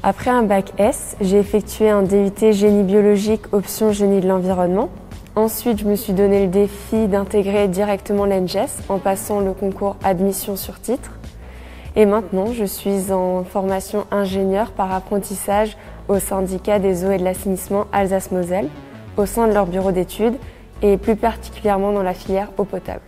Après un bac S, j'ai effectué un DUT génie biologique option génie de l'environnement. Ensuite, je me suis donné le défi d'intégrer directement l'ENGES en passant le concours admission sur titre. Et maintenant, je suis en formation ingénieur par apprentissage au syndicat des eaux et de l'assainissement Alsace-Moselle, au sein de leur bureau d'études et plus particulièrement dans la filière eau potable.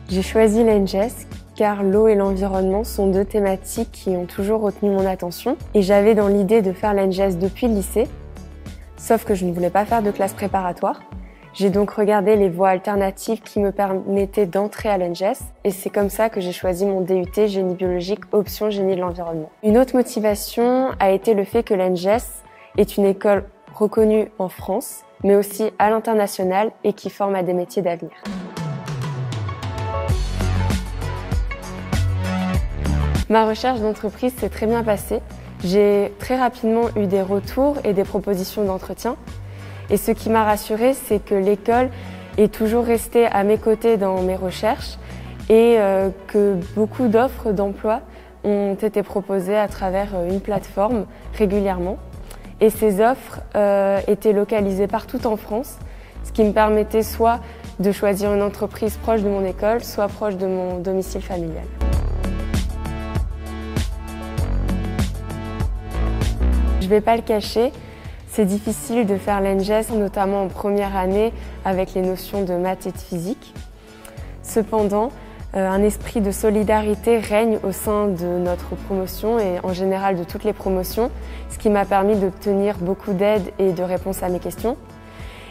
J'ai choisi l'ENGES car l'eau et l'environnement sont deux thématiques qui ont toujours retenu mon attention et j'avais dans l'idée de faire l'ENGES depuis le lycée, sauf que je ne voulais pas faire de classe préparatoire. J'ai donc regardé les voies alternatives qui me permettaient d'entrer à l'ENGES et c'est comme ça que j'ai choisi mon DUT génie biologique option génie de l'environnement. Une autre motivation a été le fait que l'ENGES est une école reconnue en France, mais aussi à l'international et qui forme à des métiers d'avenir. Ma recherche d'entreprise s'est très bien passée. J'ai très rapidement eu des retours et des propositions d'entretien. Et ce qui m'a rassurée, c'est que l'école est toujours restée à mes côtés dans mes recherches et que beaucoup d'offres d'emploi ont été proposées à travers une plateforme régulièrement. Et ces offres étaient localisées partout en France, ce qui me permettait soit de choisir une entreprise proche de mon école, soit proche de mon domicile familial. Je ne vais pas le cacher, c'est difficile de faire l'ENGES, notamment en première année avec les notions de maths et de physique. Cependant, un esprit de solidarité règne au sein de notre promotion et en général de toutes les promotions, ce qui m'a permis d'obtenir beaucoup d'aide et de réponses à mes questions.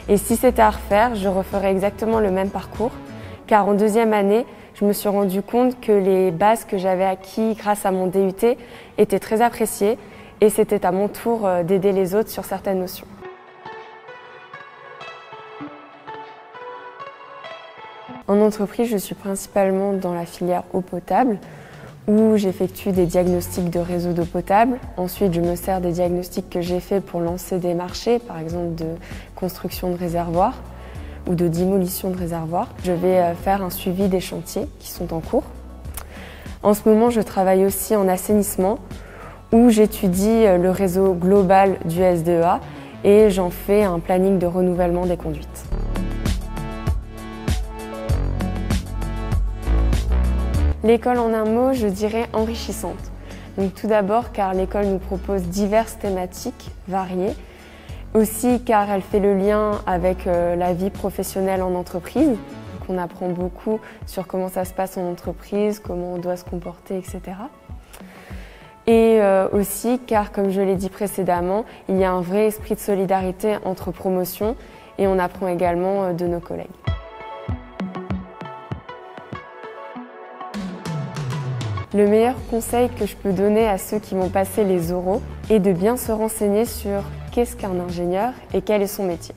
Et si c'était à refaire, je referais exactement le même parcours, car en deuxième année, je me suis rendu compte que les bases que j'avais acquises grâce à mon DUT étaient très appréciées et c'était à mon tour d'aider les autres sur certaines notions. En entreprise, je suis principalement dans la filière eau potable où j'effectue des diagnostics de réseau d'eau potable. Ensuite, je me sers des diagnostics que j'ai faits pour lancer des marchés, par exemple de construction de réservoirs ou de démolition de réservoirs. Je vais faire un suivi des chantiers qui sont en cours. En ce moment, je travaille aussi en assainissement où j'étudie le réseau global du SDEA et j'en fais un planning de renouvellement des conduites. L'école en un mot, je dirais enrichissante. Donc tout d'abord car l'école nous propose diverses thématiques variées, aussi car elle fait le lien avec la vie professionnelle en entreprise. Donc on apprend beaucoup sur comment ça se passe en entreprise, comment on doit se comporter, etc. Et aussi car, comme je l'ai dit précédemment, il y a un vrai esprit de solidarité entre promotions et on apprend également de nos collègues. Le meilleur conseil que je peux donner à ceux qui vont passer les oraux est de bien se renseigner sur qu'est-ce qu'un ingénieur et quel est son métier.